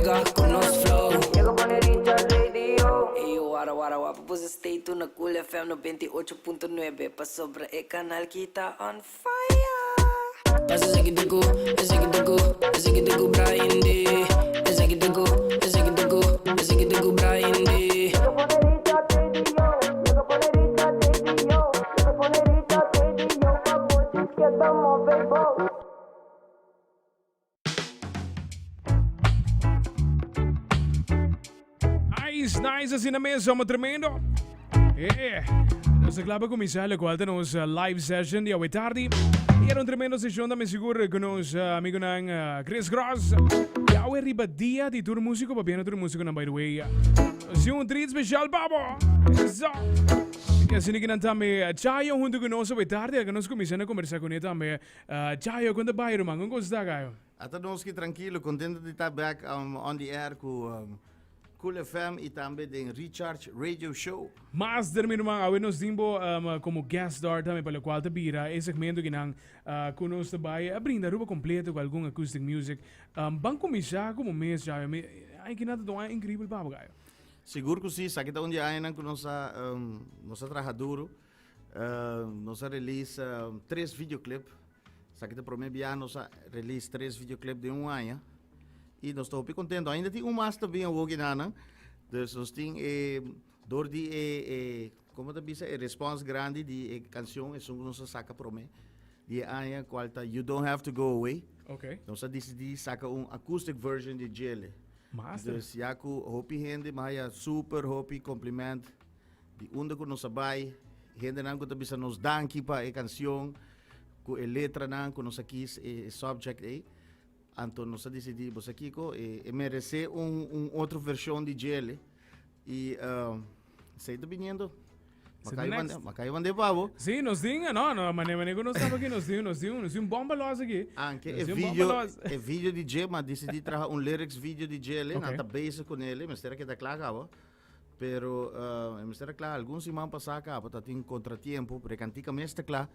música con los flow. Llega a poner hincha radio. Ey, yo, wara, pues stay tuned na Cool FM 98.9. Pa sobre el canal que está on fire. Pasa ese que te go, Brian D. Ese que te go, Brian D. Llega a poner hincha radio. Pa' pussies que estamos béisbol. Nice assim na mesa, somos tremendo. Nós acaba começar a qual temos live session de hoje tarde. E era tremendo sessão também seguro com os amigos ng Chris Cross. E hoje arriba dia de tour músico, para bem tour músico na by the way. Se treat especial babo. Exato. E assim que nós também CHAYO junto com nós hoje tarde, que nós começamos a conversar com ele também. CHAYO quando vai, irmão, como está, Caio? Até nós que tranquilo, contente de estar back on the air com Cool FM e também tem Recharge Radio Show. Mas, meu irmão, hoje nós temos como guest star também, pelo qual te vira esse segmento que nós conosco também, a brindar ruba completo com algum acoustic music. Vamos começar como mês já, ai que nada tão incrível, papagaio. Seguro que sim, sabe onde ainda com nossa trabalhadora, nossa release 3 videoclips. Sabe que prometo ano nossa release 3 videoclips de ano. E nós estamos contentes. Ainda tem mais também a hoje nana. Dus nós temos door die como te diz, response grande de canção é só nossa saca para mim. Die anja qualta You Don't Have to Go Away. Okay. Nós decidi saca acoustic version de Jelly. Master. Dus ja ku hopi hende maar super hopi compliment. Die onder ku nos sabay. Hende nan ku te bisa nos danki pa canção. Ku letra nan ku nos akis subject Então, nós decidimos aqui que merecer outra versão de Jelly. E sei do vindo. Macai vande pavo. Sim, nós tínhamos, não, mas nós estamos aqui, nós tínhamos bom balanço aqui. Anche é vídeo de Jelly, mas decidi trazer lyrics vídeo de Jelly, okay. Nata base com ele, mas será que está claro, pero mas será claro, alguns semanas passaram, porque tem contratempo, porque antigamente está claro.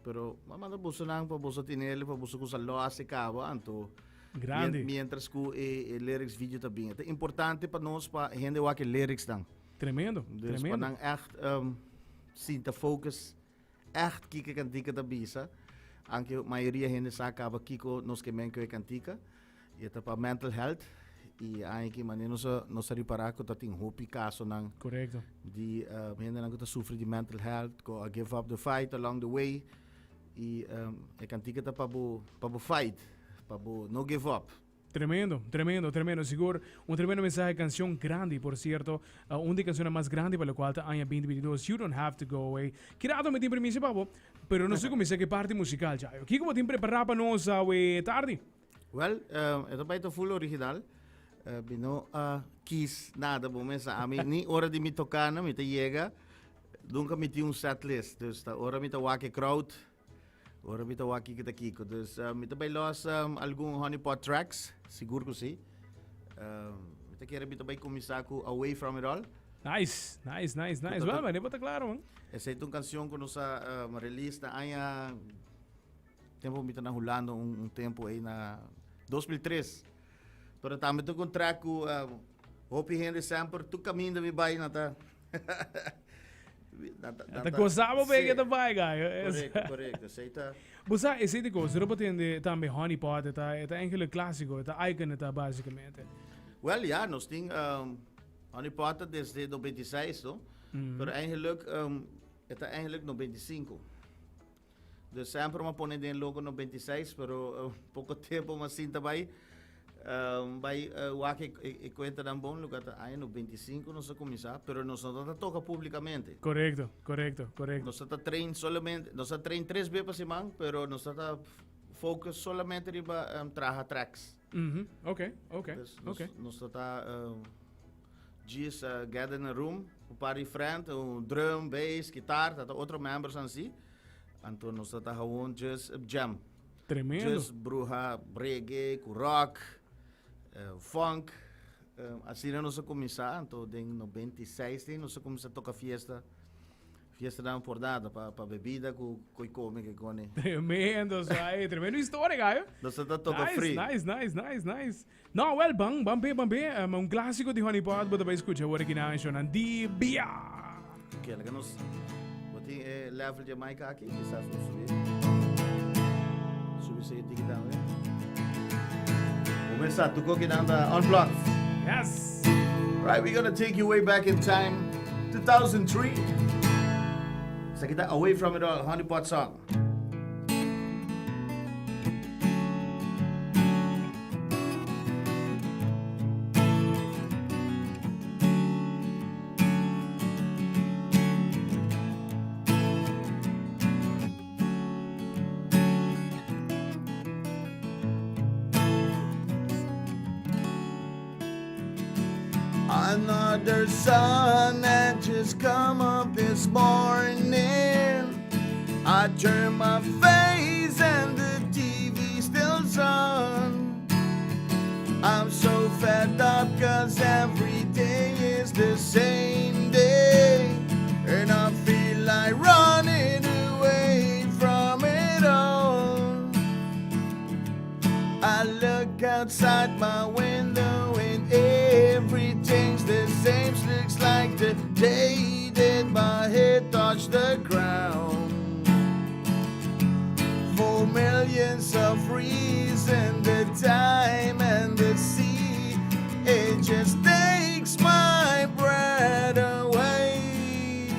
Pero mamanda buso nang pa buso tinele pa buso ko sa loa se kaba anto grande mientras que lyrics video também é importante para nós para gente que lyrics dan tremendo dus tremendo para echt sim te focus echt kika cantica da bisa anche a maioria gente saca aba kiko nos que men que cantica e até para mental health e aí que maneira nós reparar que tá tem hopi caso nang correto de gente nang que tá sofre de mental health go give up the fight along the way e cantica tá para fight para no give up. Tremendo, seguro. Tremendo mensaje, canción grande, por cierto. Una de canciones más grandes para la cual año 2022, You Don't Have to Go Away. Quiero me tiene permiso, papo, pero no sé cómo es que parte musical, ya. ¿Qué como te preparar para nos tarde? Well, ito pa ito full original. Bino kiss nada bom mesa ami ni hora de me tocar na me te llega. Nunca me tinha setlist. Dus ta hora me te wake crowd. Ora me te wake kita kiko. Dus me te bay los algum honeypot tracks, seguro que sim. Me te quero me te bay começar com Away From It All. Nice. Well, mas não tá claro, mano. Essa é uma canção que nós release na anha tempo me tá rolando tempo aí na 2003. Pero também tô com track com Hopi Henry Samper, tu caminho da me vai na tá. Tá gostava bem que tá vai, guy. Correto, aceita. Busa, esse de coisa, não tem também honeypot, tá aquele clássico, tá icon, tá basicamente. Well, ja, nós tem honeypot desde 96, no? Pero eigenlijk é eigenlijk 95. Dus sempre uma põe den logo 96, pero pouco tempo mas sim também vai o que conta dan bom lugar aí no 25 nós começar, pero nós não toca publicamente. Correcto. Nós está trein solamente, nós está trein 3 vezes por semana, pero nós está focus solamente riba traha tracks. Okay. Nós está dias gather in a room, um party friend, drum, bass, guitar, tá outro membros assim. Então nós está gewoon just jam. Tremendo. Just bruja, reggae, rock, funk. Assim nós começar, então em 96 nós começamos a tocar fiesta da importada para bebida que come que come. Tremendo, sai. Tremendo história, Caio. Nós está todo free. Nice. Não, well, bem. Um clássico de Honeypot, você vai escutar agora aqui na Shonan de Bia. Ok, lá que nós botem level de Jamaica aqui, que está subir. Subir se aqui down, começar tu que anda unblocked. Yes. Right, we're gonna take you way back in time, 2003. So kita away from it all, Honeypot song. Another sun had just come up this morning. I turn my face and the TV still's on. I'm so fed up cause every day is the same day. And I feel like running away from it all. I look outside my window and everything's the same. Looks like the day that my head touched the ground. For millions of reasons, the time and the sea, it just takes my breath away.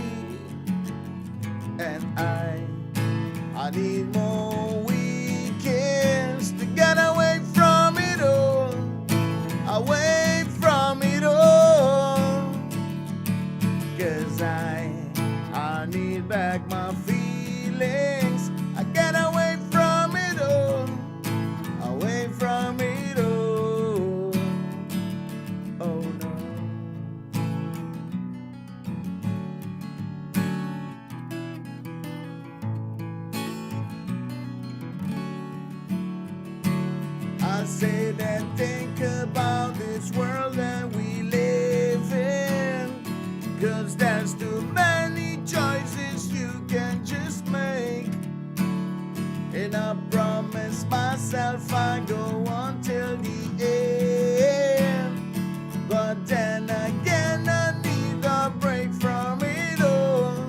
And I need more weekends to get away from it all. Away from it all. Cause I need back my feelings. I get away from it all. Away from it all. Oh no. I say that think about this world that we live in. Cause there's too many choices you can just make. And I promise myself I go on till the end. But then again I need a break from it all.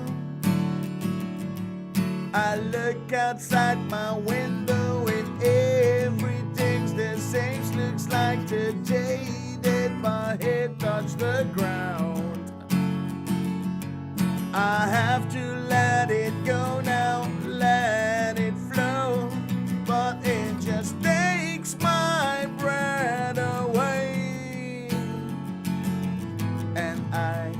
I look outside my window and everything's the same. Looks like the day that my head touched the ground. I have to let it go now, let it flow. But it just takes my breath away. And I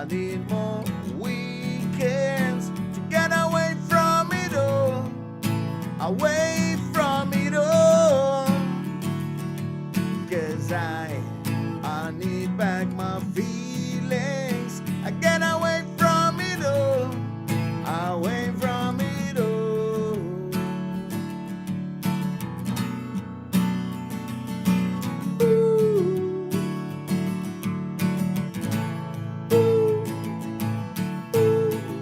need more weekends to get away from it all. Away from it all. Cause I need back my feelings. I get away from it all. Away from it all. Ooh. Ooh. Ooh. Ooh.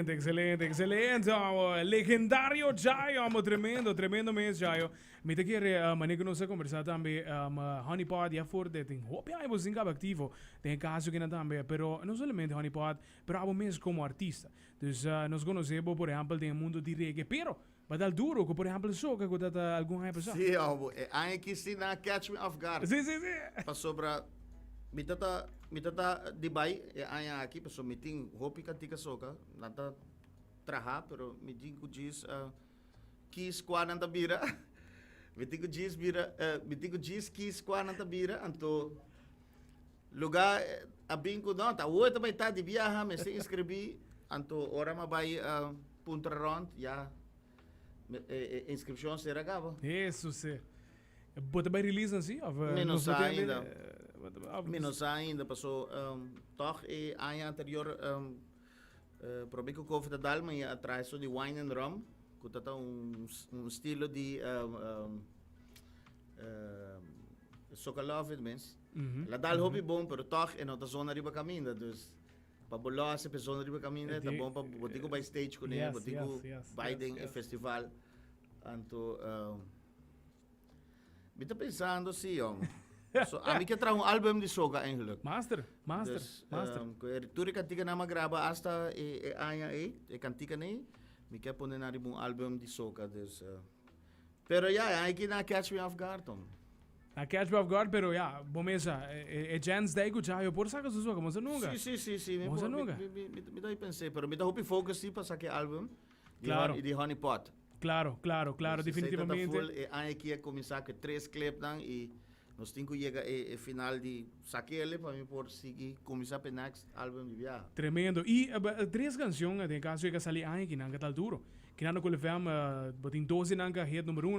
Excelente. Legendario Chayo, tremendo mês, Chayo. Me te quer, maneira que nós conversar também, Honeypot, e for de tem, hope aí você fica ativo, tem caso que não também, pero não somente Honeypot, pero abo mesmo como artista. Então, nós conhecemos, por exemplo, tem mundo de reggae, pero mas al duro, que por exemplo, soca que data algum aí pessoa. Sim, aí que se na catch me off guard. Sim. Para sobra, me tata mitata Dubai e aya aqui pessoa meeting hopi katika soka nata traha pero meeting ku diz kis kwa nanta bira meeting ku diz bira meeting ku diz kis kwa nanta bira anto lugar abin ko não tá hoje também tá de viajar me se inscrevi anto ora ma vai punta rond ya inscrição será acaba Isso, sim. Bota bem release assim? menos ainda menos ainda passou toch e ano anterior probeer que o da dalma e atrás só de wine and rum que tá estilo de sokalove mens la dal hobby bom pero toch e nota zona riba caminda dus para bolar essa pessoa riba caminda tá bom para botigo by stage com ele botigo Biden e festival anto me tá pensando sim so, a mim que traz album de soca eigenlijk. Master. Turi kantika na magraba hasta aya kantika nem. Me quer poner na um album de soca dus. Pero ja, aí que na catch me off guard tom. Na catch me off guard, pero ja, bomesa, Jens Daigo CHAYO por saca su soca, mas nunca. Sim. Me daí pensei, pero me dá hope focus sim para sacar album. Claro. E de Honey Pot. Claro, definitivamente. Aí que começar com 3 clips dan e nós temos que chegar ao final de saquele para mim por seguir começar o next álbum de viagem. Tremendo. E 3 canções, tem caso que saí aqui na tal duro. Que não colhemos, botin 12 nanga hit número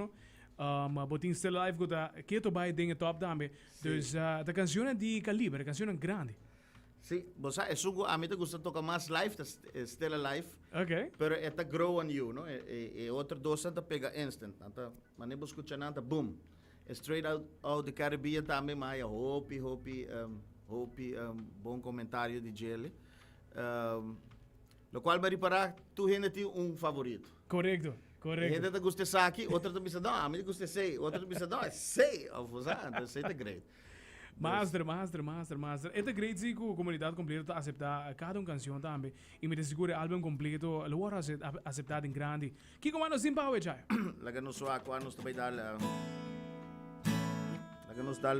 1, botin Still Alive que tu vai dentro top também. Dus a canção é de calibre, a canção é grande. Sim, você é sugo a mim te gusta tocar mais live, Still Alive. Okay. Pero esta grow on you, no? E outro doce anta pega instant, anta manebo escuchar anta boom. Straight out the Caribbean também, mas hopi, bom comentário de Jelly. Lo qual me reparar, tu ainda tem favorito. Correto. Ainda te gusta saki, outro te pensa, não, a mim gusta sei, outro te pensa, não, sei, então sei te great. Master. É great se a comunidade completa aceitar cada canção também. E me segura álbum completo, lo hora aceitar em grande. Que como nós simples, CHAYO? Laga nos soa, quando nos também dar nos dá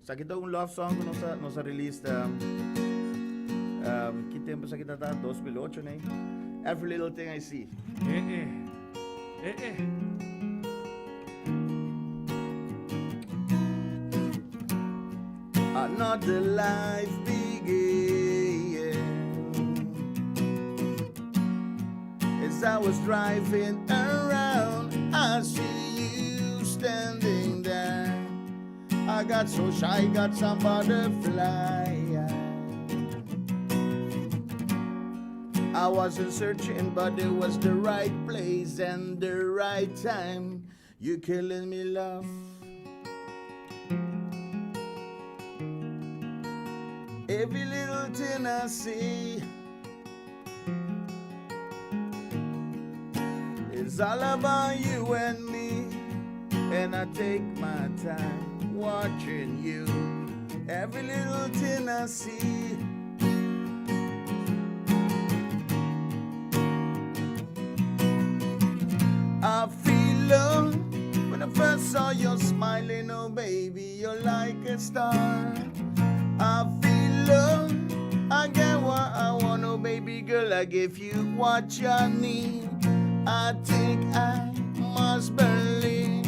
sa kita love song que nos released que tempo sa kita tá 2008 né Every Little Thing I See another life began as I was driving around I see you standing there. I got so shy, got some butterfly. I wasn't searching, but it was the right place and the right time. You killing me, love. Every little thing I see it's all about you and me, and I take my time watching you. Every little thing I see, I feel love when I first saw you smiling. Oh baby, you're like a star. I feel love, I get what I want. Oh baby girl, I give you what you need. I think I must believe,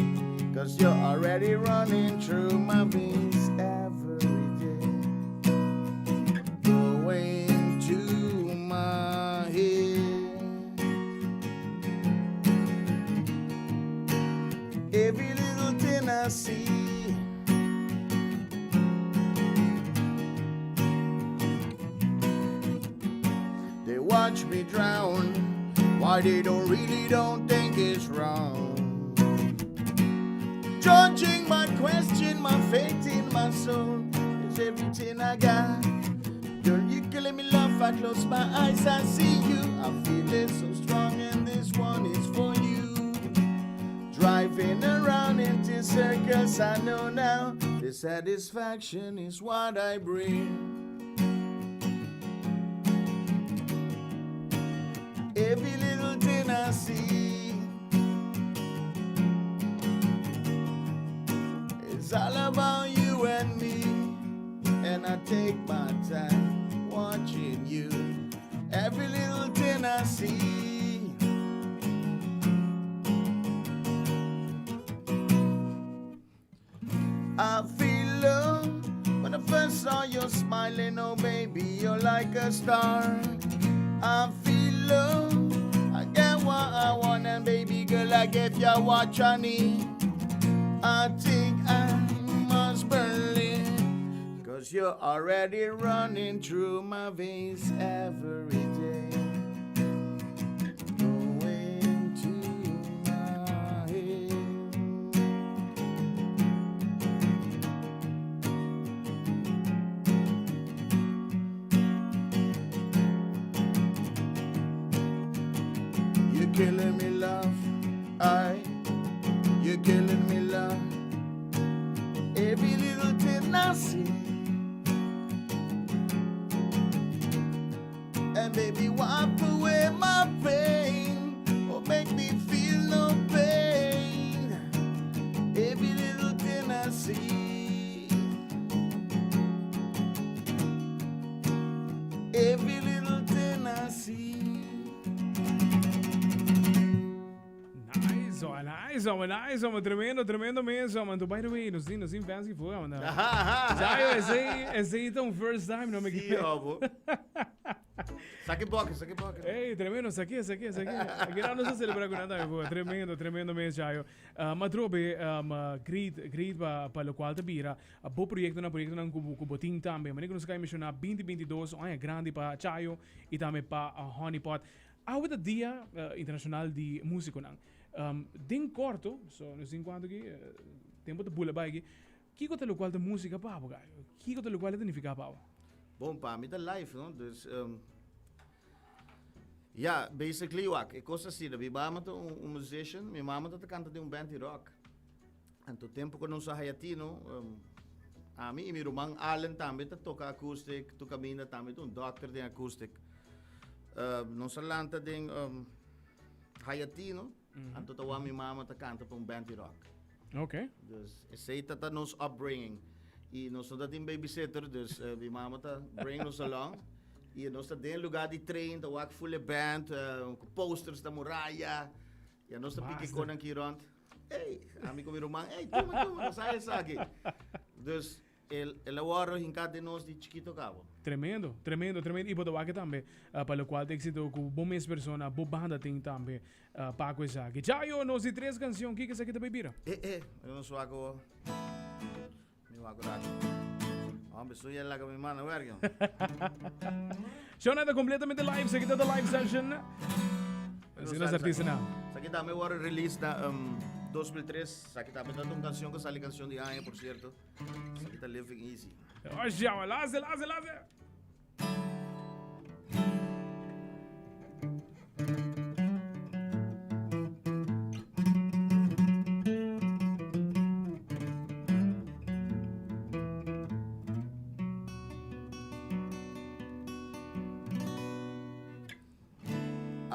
'cause you're already running through my veins every day, going to my head. Every little thing I see, they watch me drown. Why they don't think it's wrong? Judging my question, my faith in my soul is everything I got. Girl, you killing me, love. I close my eyes, I see you. I feel it so strong, and this one is for you. Driving around into circles, I know now the satisfaction is what I bring. Every little thing I see, it's all about you and me, and I take my time watching you. Every little thing I see. I feel love when I first saw you smiling. Oh, baby, you're like a star. I feel love. I get what I want, and baby girl, I give you what you need. I think I must believe, 'cause you're already running through my veins every day. Going to my head. You're killing me, love. You're killing me, love. Every little thing I see. And baby, wipe away my pain, or make me feel no pain. Every little thing I see. Every little thing I see. Nice, man. Tremendo mesmo, man. By the way, nos zien fans que foi, man. Chayo, esse aí então first time, não me Sim, ó, Saque boca. Ei, tremendo, isso aqui. Aqui não se celebra com nada, pô. Tremendo mesmo, Chayo. Mas trobe, great para o qual te vira. Bom projeto não cubotim também. Mas nós queremos mencionar 2022, é grande para Chayo e também para Honeypot. Há o dia internacional de música, não? Den corto, so nós enquanto que tempo de pula bike, que que o qual de música para o gajo? Que o qual significa para? Bom, para mim é live, não? Dus, basically, é coisa assim, minha mama é musician, minha mama canta de band de rock. Anto tempo que não sou haitino, a mim e meu irmão Alan também toca acoustic, toca mina também, doctor de acoustic. Não sou lanta de haitino. Anto tawa minha mama canta para band de rock. Ok. Dus esse aí tá nos upbringing. E nós estamos em babysitter, dus minha mama tá bring nos along. E nós estamos em lugar de trein, tá wak full band, com posters da muralha. E nós estamos pique com aqui rond. Ei, amigo meu irmão, ei, toma, sai aqui. Dus ele agora hinca de nós de chiquito cabo. Tremendo. E para o wak também, para o qual tem sido com boas pessoas, boa banda tem também para coisa. Que Chayo, nós de 3 canções, que você quer beber? Eu não sou agora. Pessoa ia lá com a minha mãe, verga. Show nada completamente live, se aqui da live session. Se nós artistas não. Se aqui também agora release na 2003, se aqui também dando uma canção que sale canção de Aya, por certo. Se aqui tá living easy. Oxe, laze.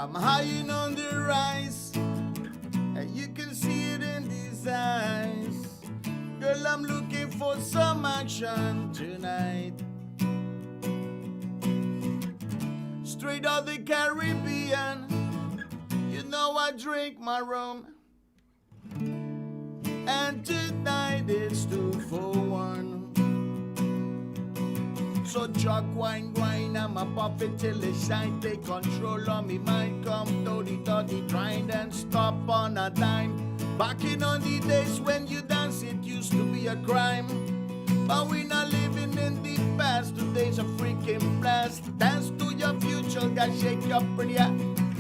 I'm high on the rise, and you can see it in these eyes. Girl, I'm looking for some action tonight. Straight out the Caribbean, you know I drink my rum. And tonight it's 2 for 1. So chuck wine, I'ma pop it till it shine. Take control of me mind, come dirty grind and stop on a dime. Back in on the days when you dance, it used to be a crime. But we not living in the past, today's a freaking blast. Dance to your future, guys, shake your pretty ass.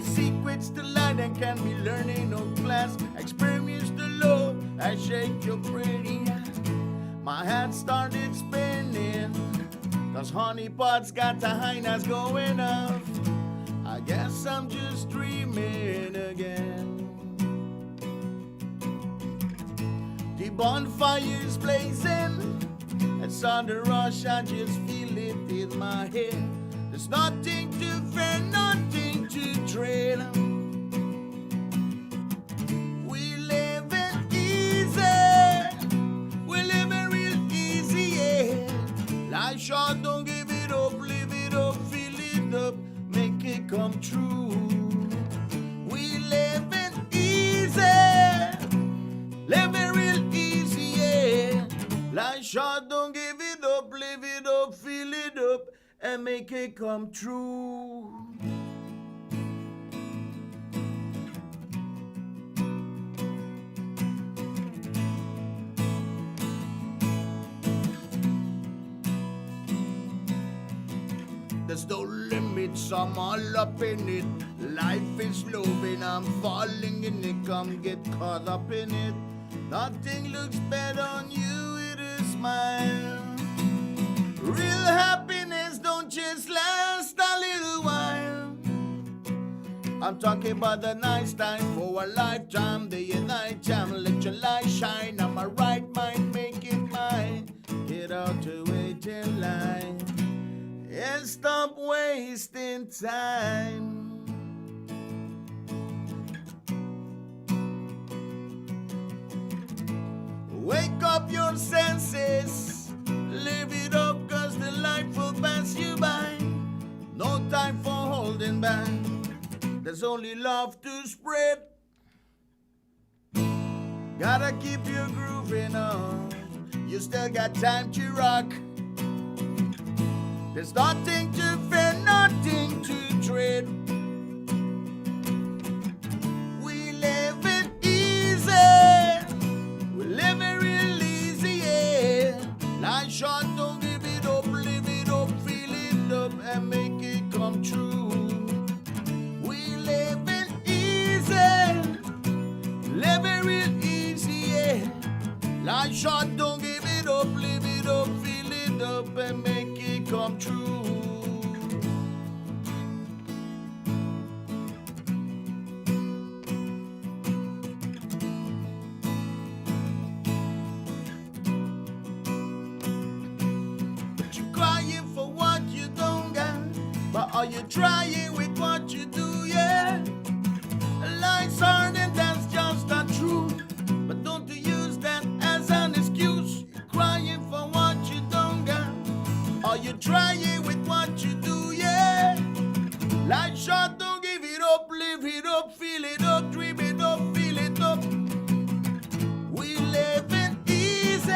Secrets to learn and can be learning no class. Experience the love and shake your pretty ass. My head started spinning, 'cause Honeypot's got the highness going up. I guess I'm just dreaming again. The bonfire's blazing, and Thunder Rush, I just feel it in my head. There's nothing to fear, nothing to dread. We living easy, we living real easy, shot, don't give it up, live it up, feel it up, and make it come true. There's no limits, I'm all up in it. Life is moving, I'm falling in it. Come get caught up in it. Nothing looks better on you, it is mine. Real happiness don't just last a little while. I'm talking about the nice time for a lifetime, day and night time. Let your light shine, I'm a right mind, make it mine. Get out to wait in line and stop wasting time. Wake up your senses, live it up, cause the life will pass you by. No time for holding back, there's only love to spread. Gotta keep your grooving on, you still got time to rock. There's nothing to fear, nothing to dread. We live it easy, we live it real easy, yeah. Life short, don't give it up, live it up, feel it up, and make it come true. We live it easy, live it real easy, yeah. Life short, don't give it up, live it up, feel it up, and make it come true. But you're crying for what you don't got, but are you trying with what you do, yeah? Life's hard and that's just not true, but don't you use that as an excuse. You're crying for what you don't got, are you trying with what you do, yeah? Life short, don't give it up, live it up, feel it up, dream it up, feel it up. We live it easy,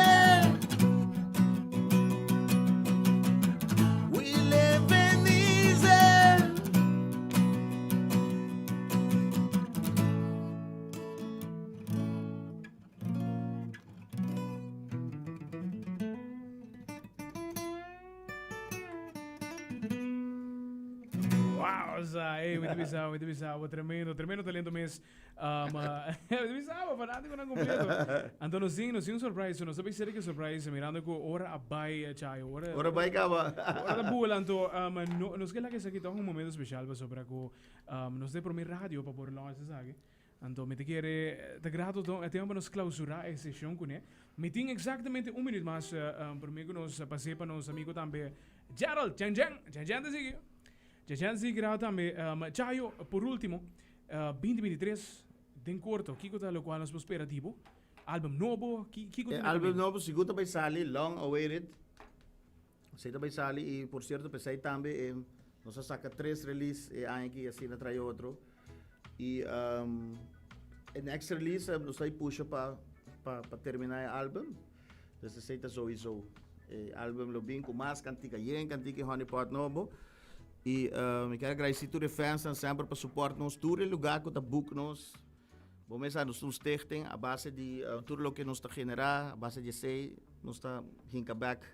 we live it easy. Wow, hey, muito bizarro, tremendo talento mesmo. Muito bizarro, fanático não completo. Então, nós temos um surprise, nós sabemos que é surprise, mirando com hora abai, Chayo, Ora vai acaba. hora da boa, então, nós queremos que isso aqui tenha momento especial para sobre que nós temos para rádio para por lá, sabe? Então, me te quer, te grato, então, para nos clausurar a sessão com ele. Me tem exatamente minuto mais para mim que nós passei para nosso amigo também, Gerald, Jan, desigue. Já se grau também, Chayo, por último, 2023, tem corto, que é o qual nós esperativo, álbum novo, que Album novo, seguro vai sair, long awaited. Sei vai sair e, por certo, pensei também, nós saca 3 release e aqui assim na trai outro. E o next release, nós aí puxa para terminar o álbum. Então, sei tá sowieso. Álbum lo bem com mais cantiga, cantiga honeypot novo. E eu quero agradecer a todos os fãs sempre para suportar nos todo lugar que está book nos. Vamos começar nos stichting, a base de tudo o que nos está generar, a base de sei, nos está hinka back.